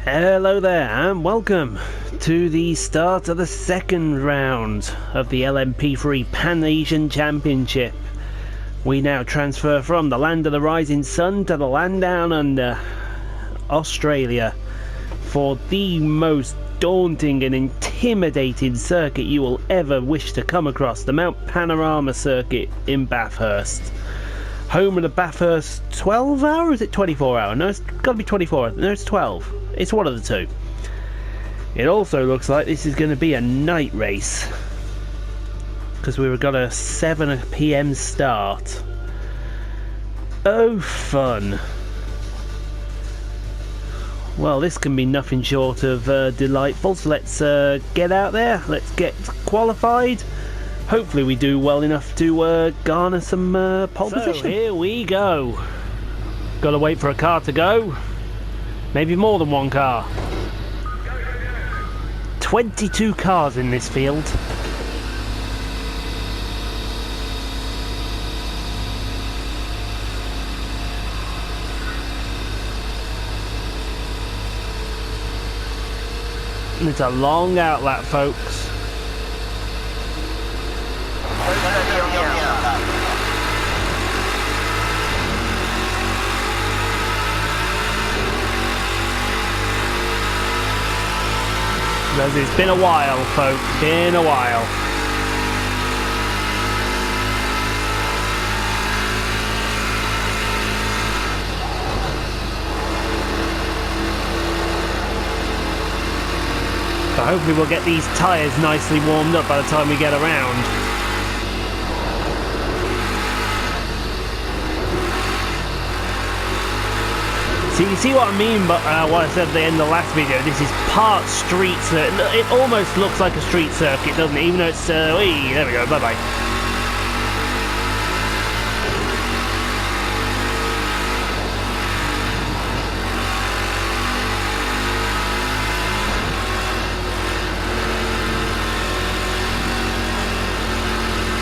Hello there and welcome to the start of the second round of the LMP3 Pan Asian Championship. We now transfer from the land of the rising sun to the land down under, Australia, for the most daunting and intimidating circuit you will ever wish to come across, the Mount Panorama circuit in Bathurst. Home of the Bathurst 12 hour, or is it 24 hour? No, it's got to be 24. No, it's 12. It's one of the two. It also looks like this is going to be a night race, because we've got a 7 PM start. Oh, fun. Well, this can be nothing short of delightful, so let's get out there, let's get qualified. Hopefully we do well enough to garner some pole position. Here we go. Gotta wait for a car to go. Maybe more than one car. 22 cars in this field. And it's a long outlap, folks. It's been a while, folks, been a while. So hopefully we'll get these tyres nicely warmed up by the time we get around. So you see what I mean, but what I said at the end of the last video, this is part street circuit. It almost looks like a street circuit, doesn't it? Even though it's, there we go, bye-bye.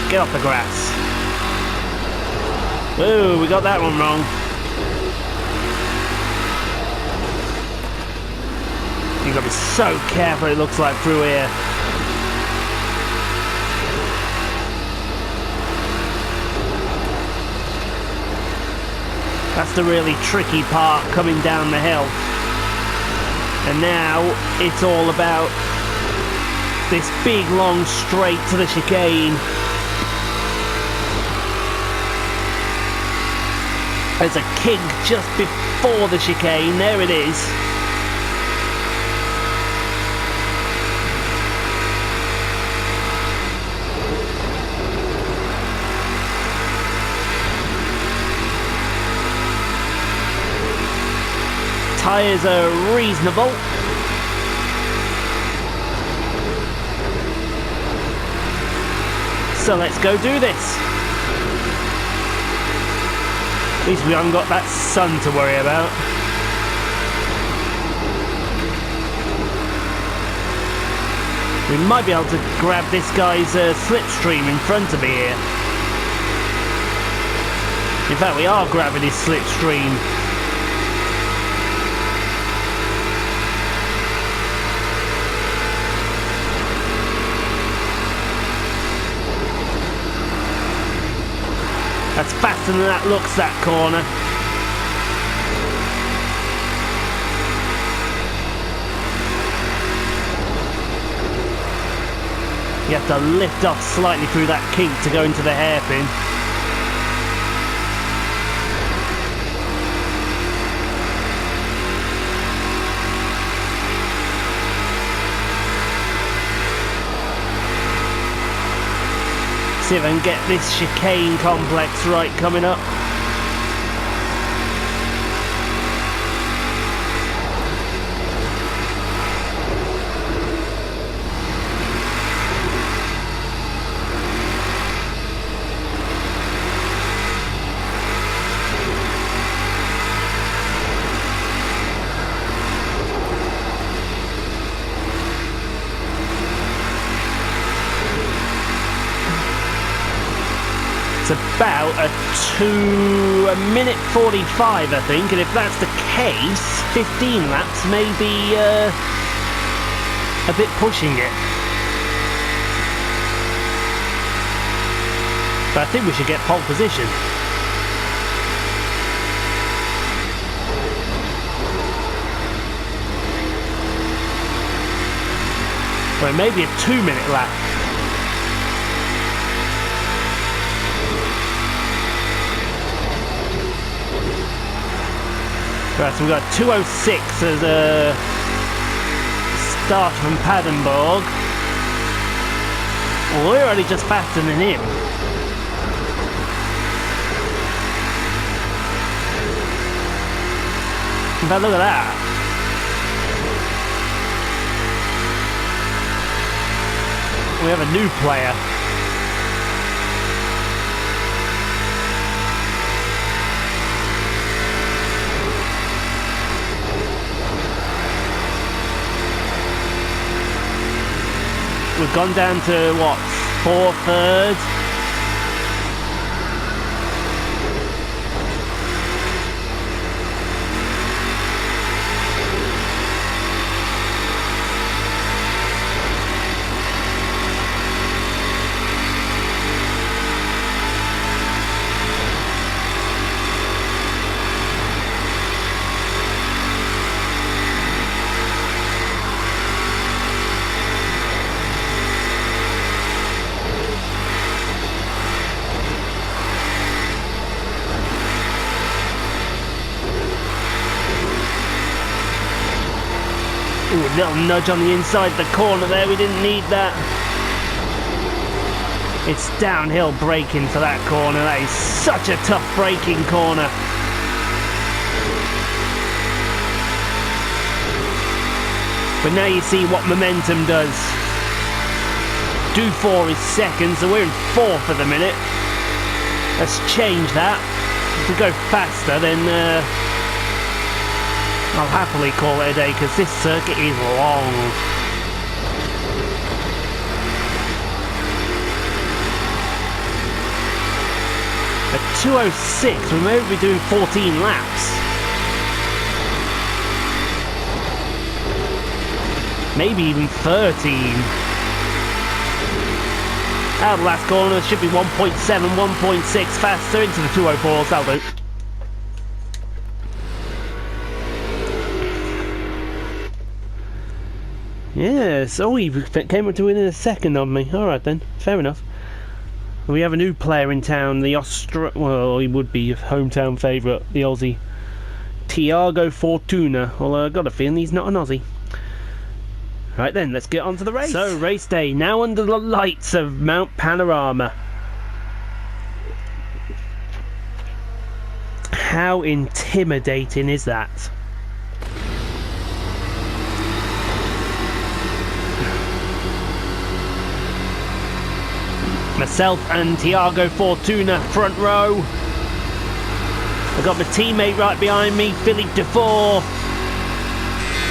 Get off the grass. Ooh, we got that one wrong. You've got to be so careful, it looks like, through here. That's the really tricky part, coming down the hill. And now it's all about this big long straight to the chicane. There's a kink just before the chicane, there it is. Tyres are reasonable. So let's go do this. At least we haven't got that sun to worry about. We might be able to grab this guy's slipstream in front of me here. In fact, we are grabbing his slipstream. That's faster than that looks, that corner. You have to lift off slightly through that kink to go into the hairpin. See if I can get this chicane complex right coming up. It's about a minute 45, I think, and if that's the case, 15 laps may be a bit pushing it. But I think we should get pole position. Well, maybe a 2-minute lap. Right, so we've got 2:06 as a start from Padenburg. Well, we're only just faster than him. But look at that. We have a new player. We've gone down to what, 4/3? Ooh, a little nudge on the inside the corner there, we didn't need that. It's downhill braking for that corner, that is such a tough braking corner. But now you see what momentum does. Dufour is second, so we're in fourth at the minute. Let's change that. If we go faster, then I'll happily call it a day, because this circuit is long. At 2:06, we may be doing 14 laps. Maybe even 13. Out of the last corner, should be 1.7, 1.6 faster into the 2:04, that'll do. Yes, oh, he came up to within a second of me. Alright then, fair enough. We have a new player in town, the well, he would be a hometown favourite, the Aussie Tiago Fortuna, although I've got a feeling he's not an Aussie. Right then, let's get on to the race. So, race day, now under the lights of Mount Panorama. How intimidating is that? Myself and Tiago Fortuna front row. I've got my teammate right behind me, Philippe Dufour.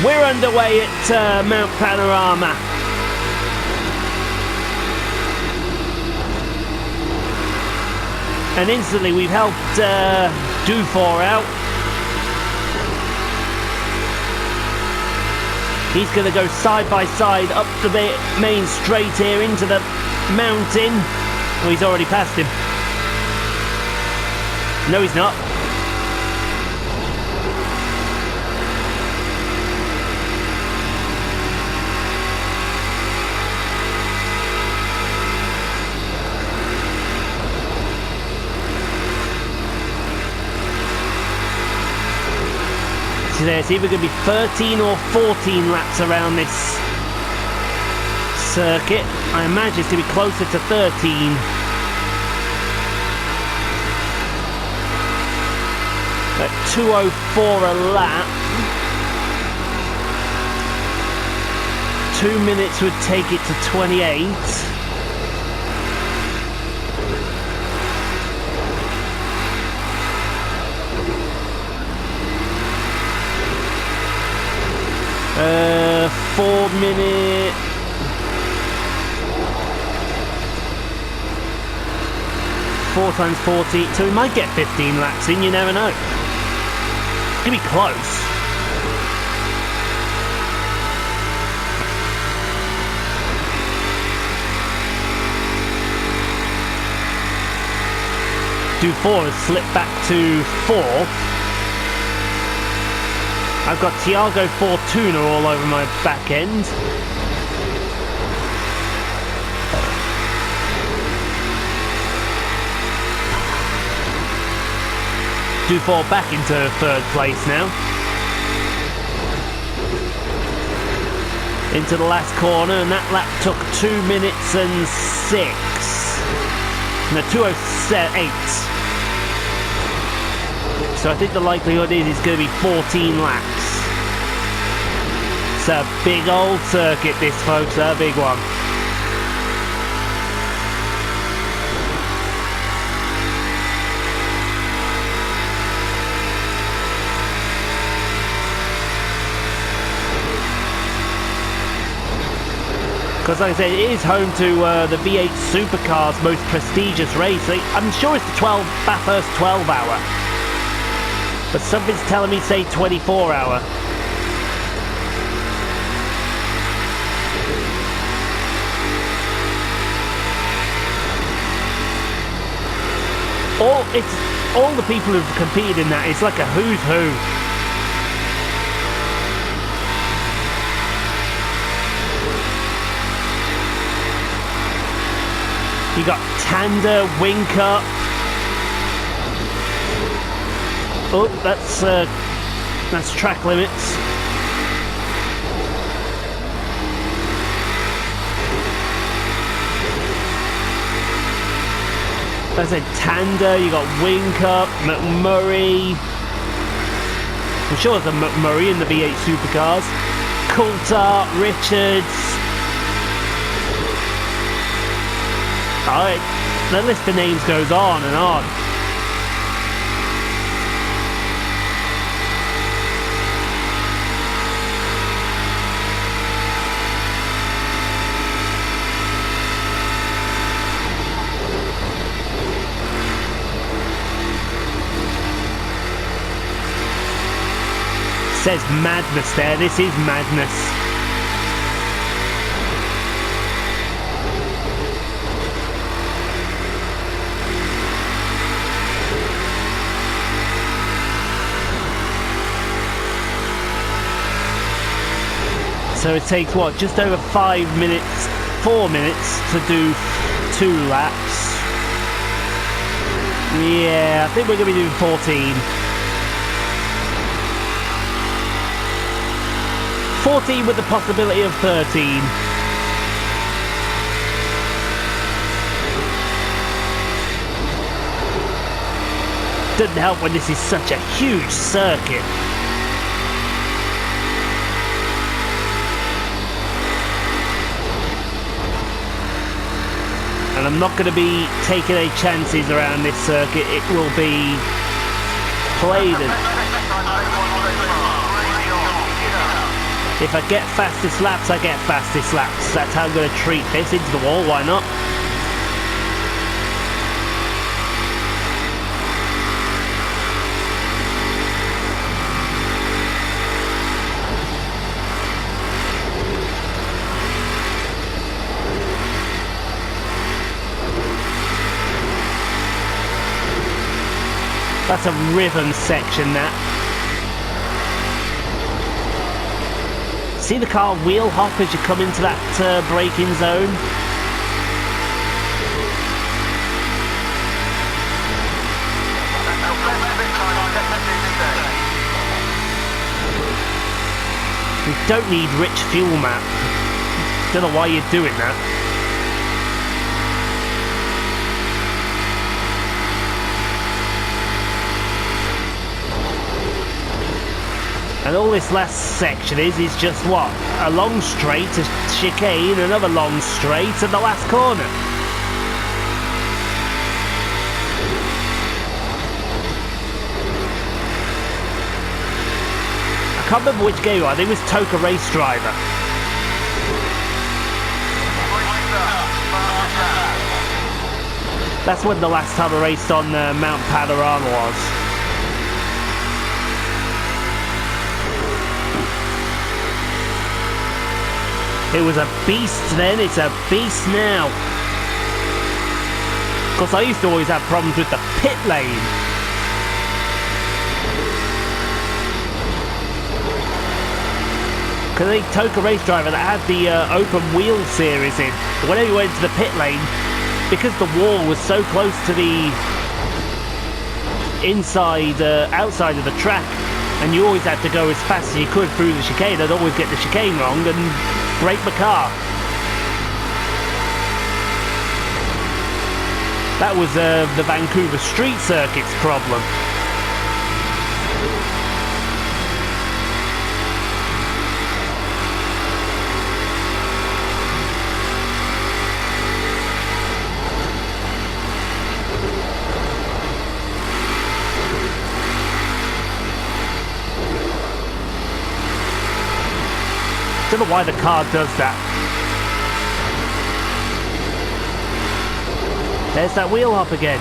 We're underway at Mount Panorama. And instantly we've helped Dufour out. He's going to go side by side up the main straight here into the mountain. Oh, he's already passed him. No, he's not. So it's either going to be 13 or 14 laps around this circuit. I imagine it's going to be closer to 13. At 2:04 a lap. 2 minutes would take it to 28. Uh, 4 minute. 4 times 40, so we might get 15 laps in, you never know. It's going to be close. Do 4 has slipped back to 4th. I've got Tiago Fortuna all over my back end. Do 4 back into 3rd place now. Into the last corner, and that lap took 2 minutes and 6. No, 2:08. So I think the likelihood is it's going to be 14 laps. It's a big old circuit, this, folks, a big one. Because like I said, it is home to the V8 Supercars' most prestigious race. I'm sure it's the Bathurst 12 hour. But something's telling me say 24 hour. All the people who've competed in that, it's like a who's who. You got Tanda, Winker. Oh, that's track limits. That's a Tanda. You got Winker, McMurray. I'm sure there's a McMurray in the V8 Supercars. Coulthard, Richards. Alright, the list of names goes on and on. It says madness there, this is madness. So it takes, what, just over 5 minutes, 4 minutes to do 2 laps. Yeah, I think we're going to be doing 14. 14 with the possibility of 13. Doesn't help when this is such a huge circuit. And I'm not going to be taking any chances around this circuit. It will be played. If I get fastest laps, I get fastest laps. That's how I'm going to treat this. Into the wall, why not? That's a rhythm section, that. See the car wheel hop as you come into that braking zone? You don't need rich fuel map. Don't know why you're doing that. And all this last section is just what? A long straight, a chicane, another long straight, and the last corner. I can't remember which game, I think it was Toka Race Driver. That's when the last time I raced on Mount Panorama was. It was a beast then, it's a beast now. Of course, I used to always have problems with the pit lane. Because they took a race driver that had the open wheel series in. Whenever you went to the pit lane, because the wall was so close to the outside of the track, and you always had to go as fast as you could through the chicane, I'd always get the chicane wrong and break my car. That was the Vancouver Street Circuit's problem. I don't know why the car does that. There's that wheel hop again.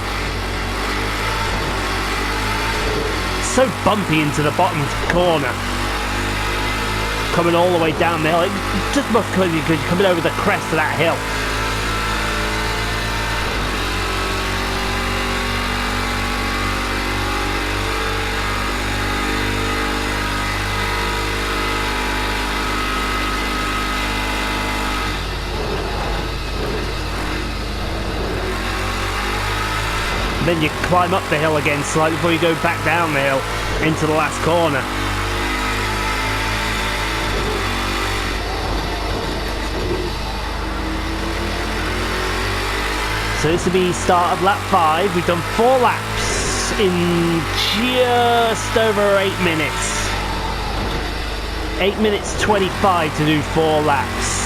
So bumpy into the bottom corner. Coming all the way down the hill. It just must be because you're coming over the crest of that hill. Then you climb up the hill again slightly before you go back down the hill into the last corner. So this will be start of lap 5. We've done 4 laps in just over 8 minutes. 8 minutes 25 to do 4 laps.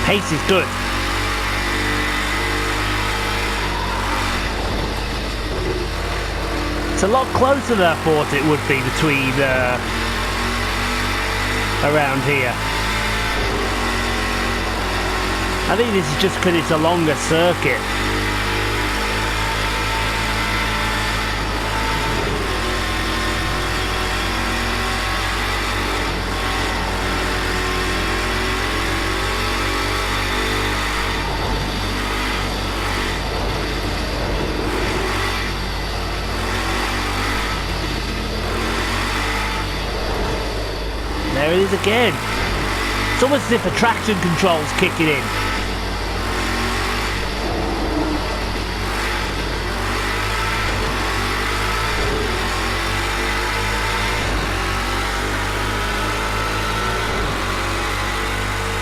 Pace is good. It's a lot closer than I thought it would be between around here. I think this is just because it's a longer circuit. There it is again. It's almost as if a traction control's kicking in.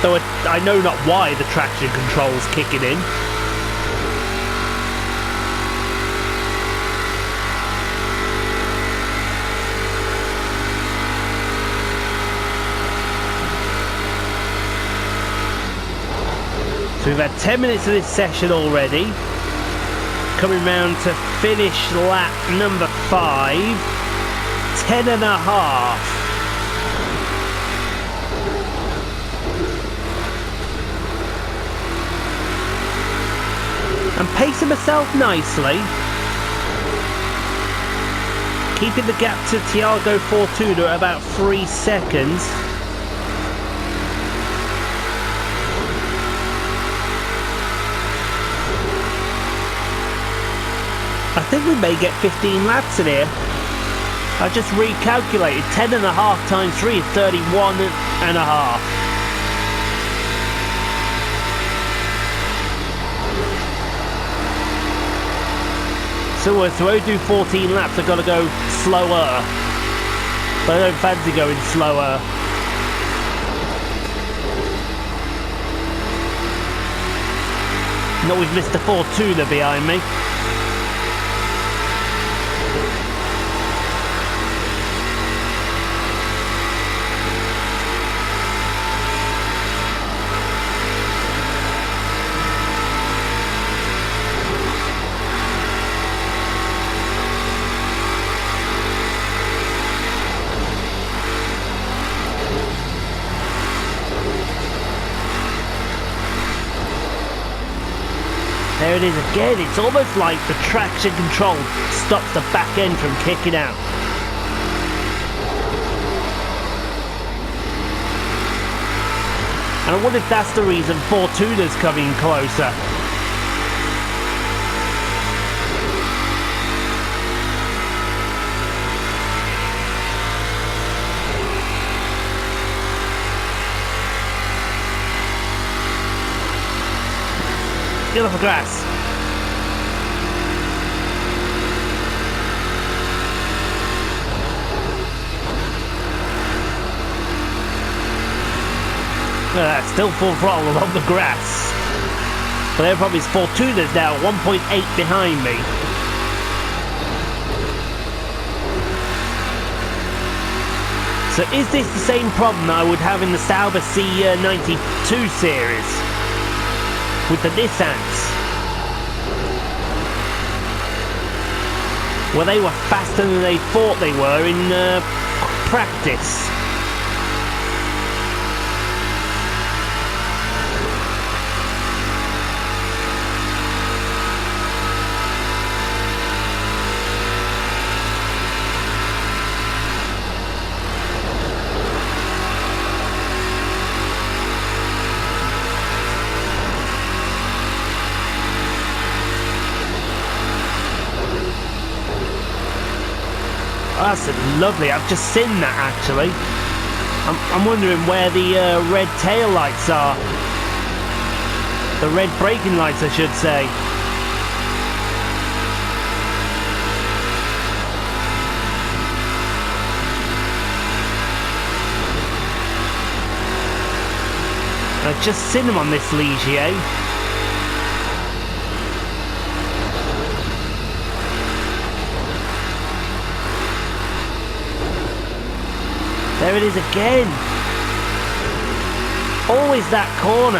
Though I know not why the traction control's kicking in. So we've had 10 minutes of this session already. Coming round to finish lap number 5. 10 and a half. I'm pacing myself nicely. Keeping the gap to Tiago Fortuna at about 3 seconds. I think we may get 15 laps in here. I just recalculated. 10 and a half times 3 is 31 and a half. So to only do 14 laps, I've got to go slower. But I don't fancy going slower. Not with Mr. Fortuna behind me. There it is again. It's almost like the traction control stops the back end from kicking out. And I wonder if that's the reason Fortuna's coming closer. Get off the grass. Look at that, still full throttle along the grass. But there probably is Fortuna's now 1.8 behind me. So is this the same problem that I would have in the Sauber C92 series with the Nissans, where they were faster than they thought they were in practice? That's lovely. I've just seen that actually. I'm wondering where the red tail lights are. The red braking lights, I should say. I've just seen them on this Ligier. There it is again. Always that corner.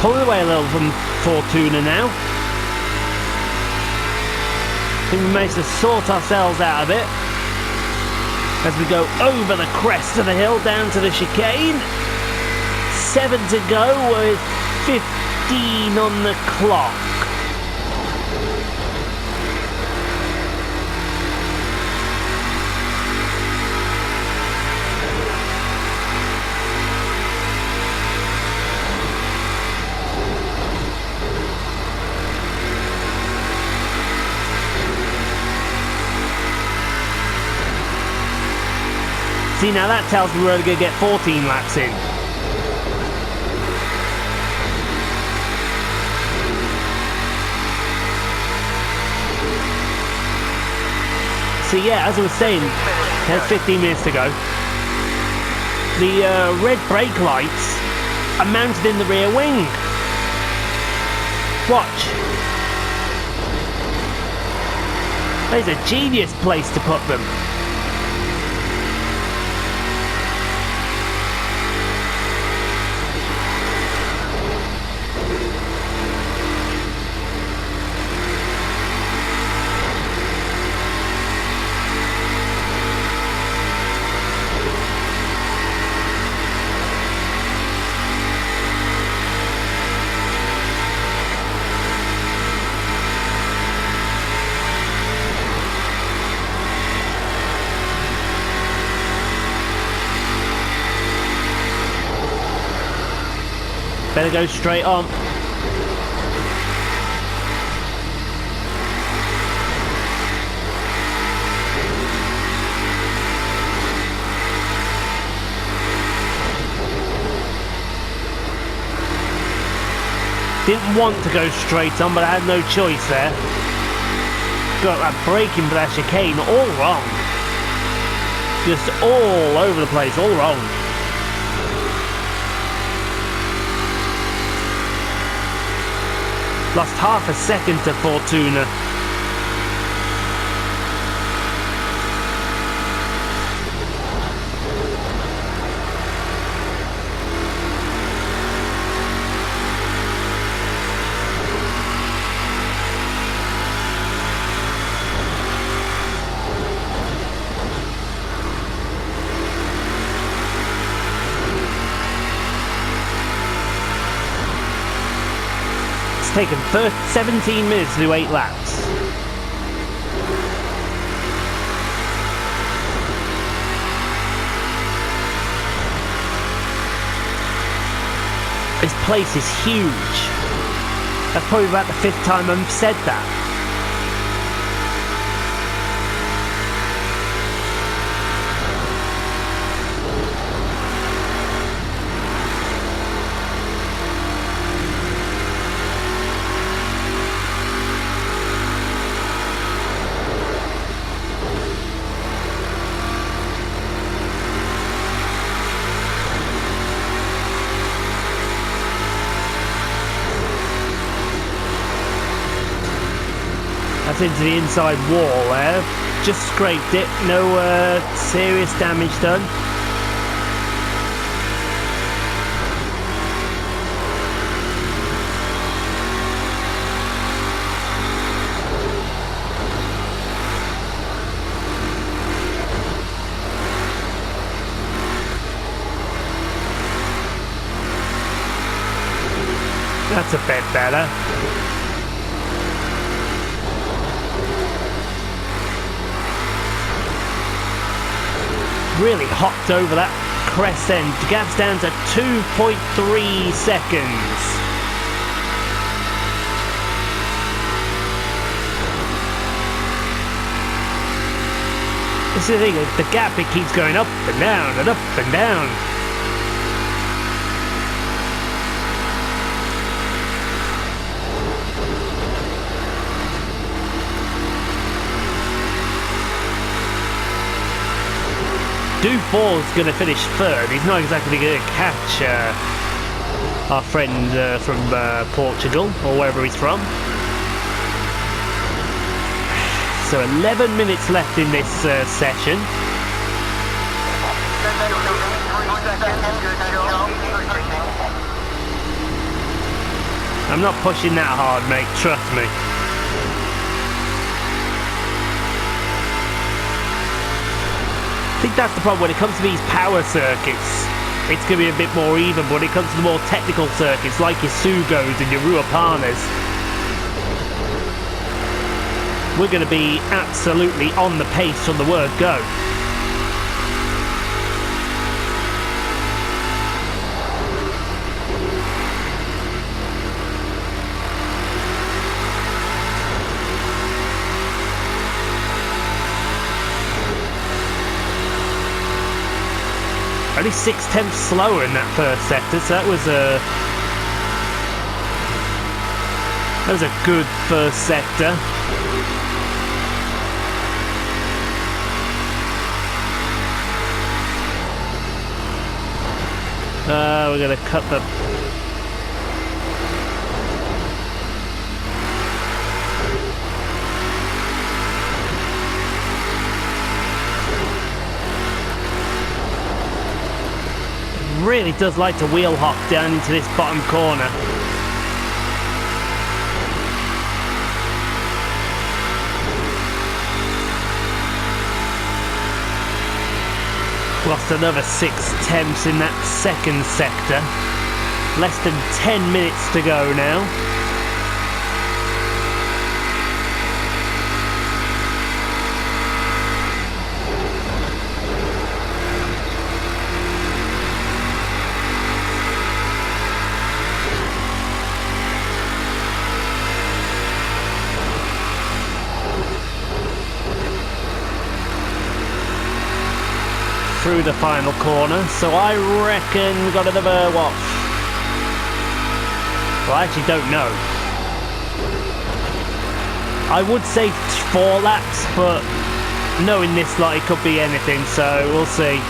Pulling away a little from Fortuna now. I think we managed to sort ourselves out of it as we go over the crest of the hill down to the chicane. 7 to go with 15 on the clock. See, now that tells me we're only going to get 14 laps in. So yeah, as I was saying, there's 15 minutes to go. The red brake lights are mounted in the rear wing. Watch. There's a genius place to put them. Better go straight on. Didn't want to go straight on, but I had no choice there. Got that braking for that chicane all wrong. Just all over the place, all wrong. Lost half a second to Fortuna. taken 17 minutes to do 8 laps. This place is huge. That's probably about the 5th time I've said that. That's into the inside wall there. Just scraped it. No serious damage done. That's a bit better. Really hopped over that crest end. The gap's down to 2.3 seconds. This is the thing, the gap, it keeps going up and down and up and down. Dufour's going to finish 3rd. He's not exactly going to catch our friend from Portugal, or wherever he's from. So 11 minutes left in this session. I'm not pushing that hard, mate, trust me. I think that's the problem when it comes to these power circuits. It's going to be a bit more even, but when it comes to the more technical circuits like your Sugos and your Ruapanas, we're going to be absolutely on the pace from the word go. Only 6/10 slower in that first sector, so that was a good first sector. We're going to cut the... Really does like to wheel hop down into this bottom corner. Lost another 6/10 in that second sector. Less than 10 minutes to go now. Through the final corner, so I reckon we've got another, what? Well, I actually don't know. I would say 4 laps, but knowing this lot, it could be anything, so we'll see.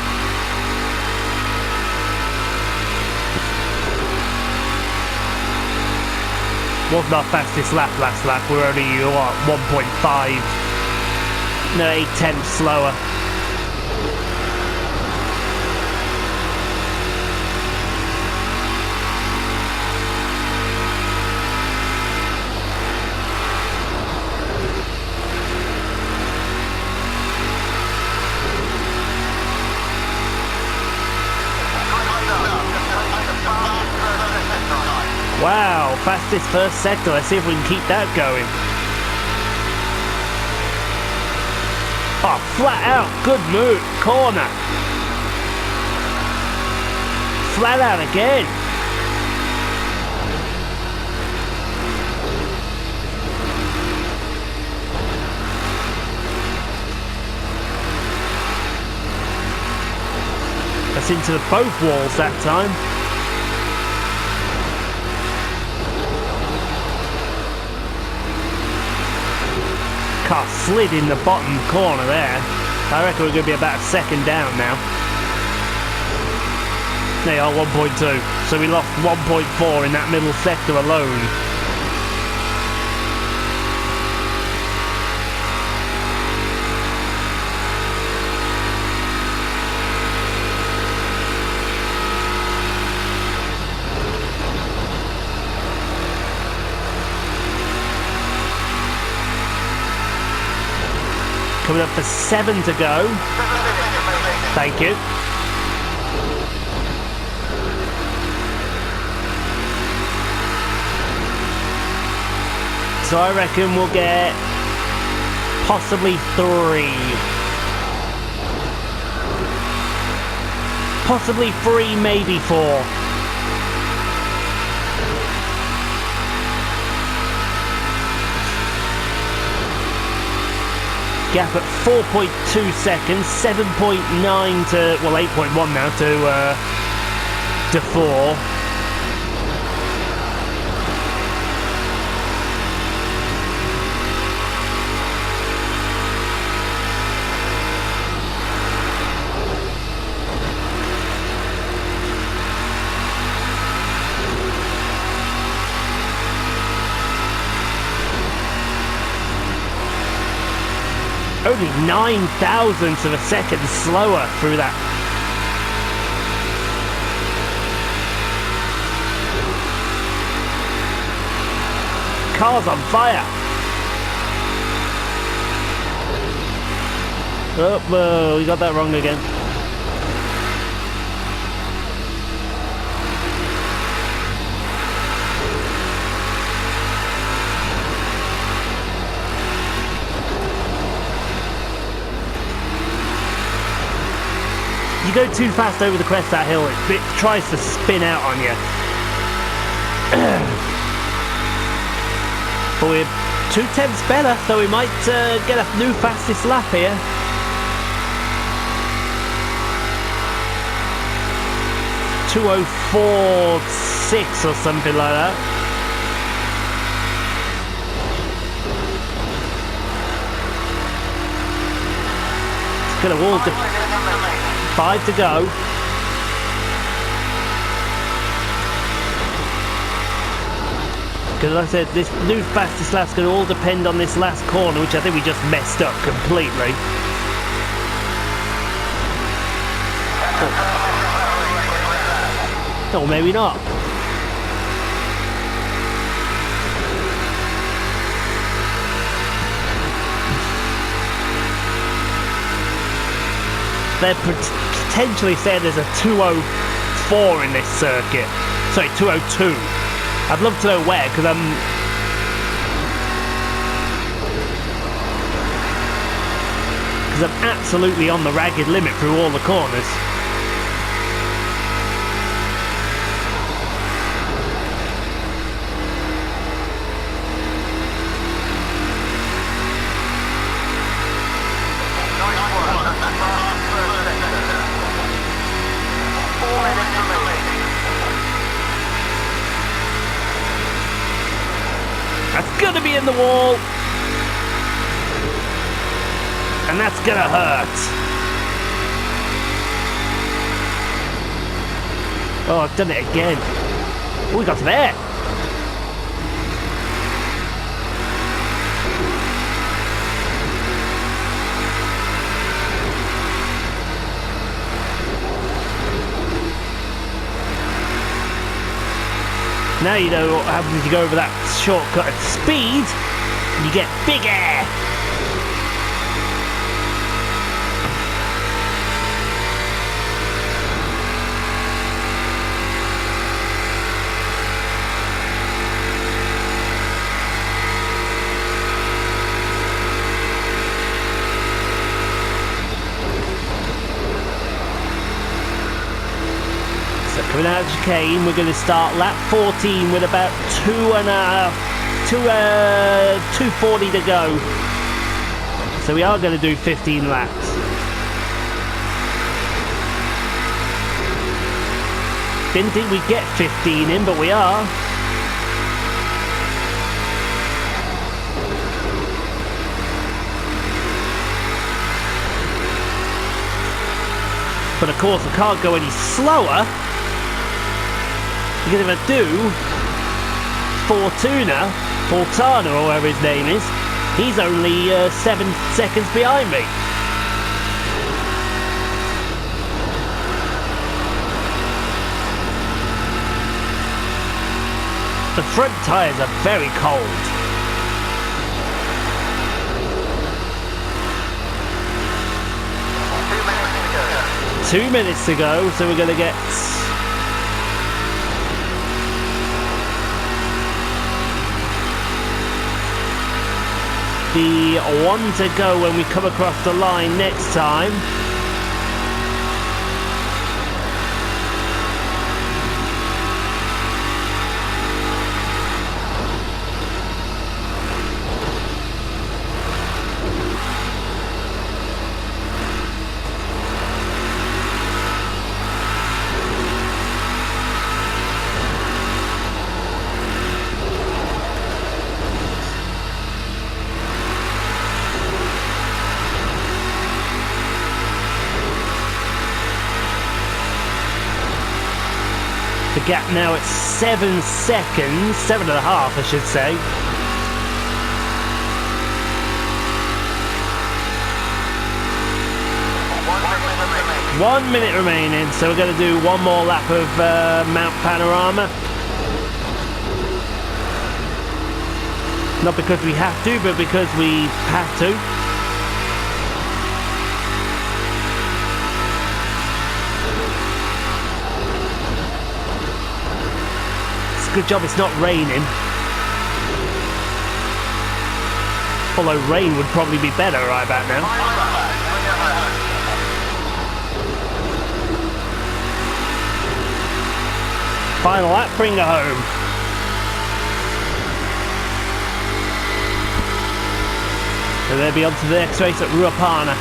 Wasn't our fastest lap last lap, we're only, what, 1.5, no, 8/10 slower. Wow. fastest first sector. Let's see if we can keep that going. Oh, flat out, good move, corner. Flat out again. That's into both walls that time. Car slid in the bottom corner there. I reckon we're going to be about a second down now. They are 1.2, so we lost 1.4 in that middle sector alone. Coming up for 7 to go. Thank you. So I reckon we'll get possibly 3. Possibly 3, maybe 4. Gap at 4.2 seconds, 7.9 to, well, 8.1 now to 4. Only 9 thousandths of a second slower through that. Car's on fire. Oh, we got that wrong again. You go too fast over the crest of that hill, it tries to spin out on you. But we're 2/10 better, so we might get a new fastest lap here. .204.6 or something like that. It's gonna all 5 to go. Because like I said, this new fastest lap's going to all depend on this last corner, which I think we just messed up completely. Oh, maybe not. They're potentially saying there's a 204 in this circuit. Sorry, 202. I'd love to know where, because I'm absolutely on the ragged limit through all the corners. That's gonna be in the wall. And that's gonna hurt. Oh, I've done it again. Oh, we got to there. Now you know what happens if you go over that shortcut at speed, and you get big air. Coming out of the chicane, we're going to start lap 14 with about 240 to go. So we are going to do 15 laps. Didn't think we'd get 15 in, but we are. But of course, I can't go any slower. Because if I do, Fontana, or whatever his name is, he's only 7 seconds behind me. The front tyres are very cold. Two minutes to go, so we're going to get the 1 to go when we come across the line next time. The gap now at 7 seconds, 7.5 I should say. One minute remaining, so we're going to do one more lap of Mount Panorama. Not because we have to, but because we have to. Good job it's not raining. Although rain would probably be better right about now. Final lap, bring her home. And they'll be on to the next race at Ruapana.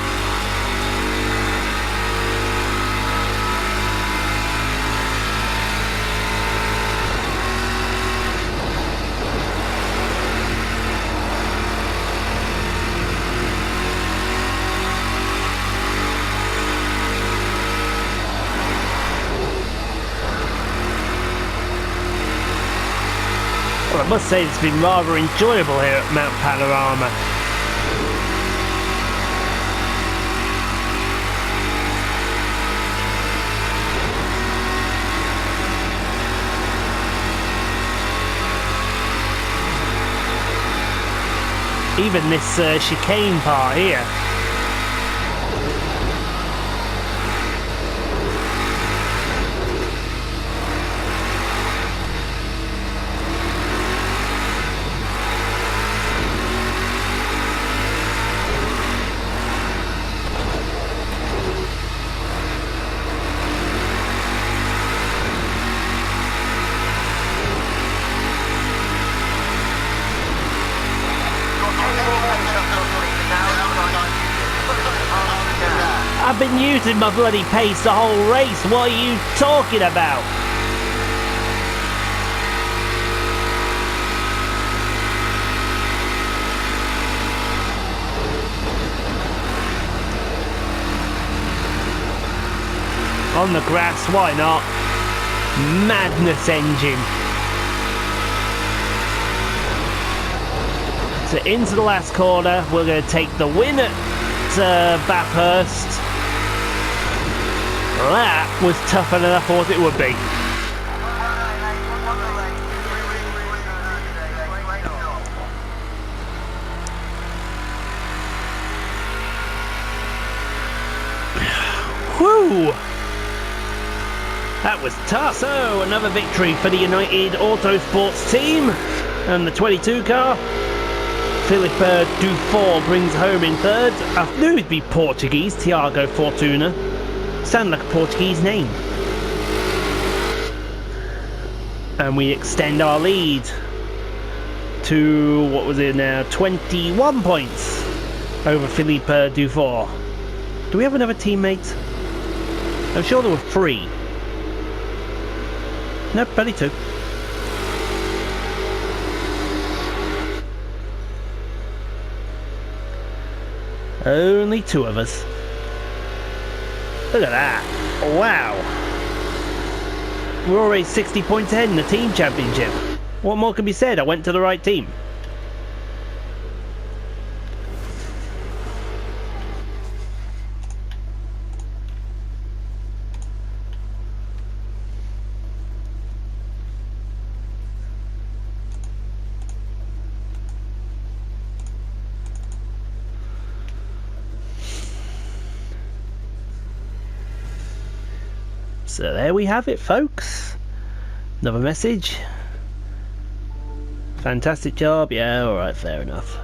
Well, I must say it's been rather enjoyable here at Mount Panorama. Even this chicane part here. I've been using my bloody pace the whole race. What are you talking about? On the grass, why not? Madness engine. So into the last corner, we're going to take the win at Bathurst. That was tougher than I thought it would be. Whew! That was tough. So another victory for the United Autosports team and the 22 car. Philippe Dufour brings home in third. I knew he'd be Portuguese, Tiago Fortuna. Sounded like a Portuguese name. and we extend our lead to, what was it now, 21 points over Philippe Dufour. Do we have another teammate? I'm sure there were 3. Nope, only 2. Only 2 of us. Look at that. Wow. We're already 60 points ahead in the team championship. What more can be said? I went to the right team. So there we have it, folks. Another message. Fantastic job. Yeah, alright, fair enough.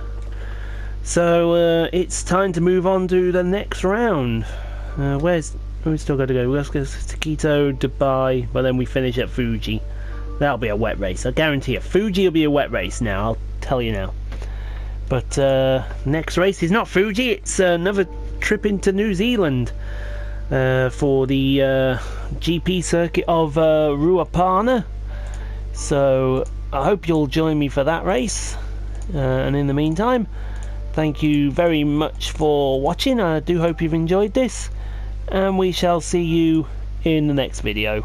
So it's time to move on to the next round. Where we still got to go? Let's go to Quito, Dubai, but then we finish at Fuji. That'll be a wet race. I guarantee it. Fuji will be a wet race now, I'll tell you now. But next race is not Fuji, it's another trip into New Zealand. For the GP circuit of Ruapana. So I hope you'll join me for that race, and in the meantime, thank you very much for watching. I do hope you've enjoyed this, and we shall see you in the next video.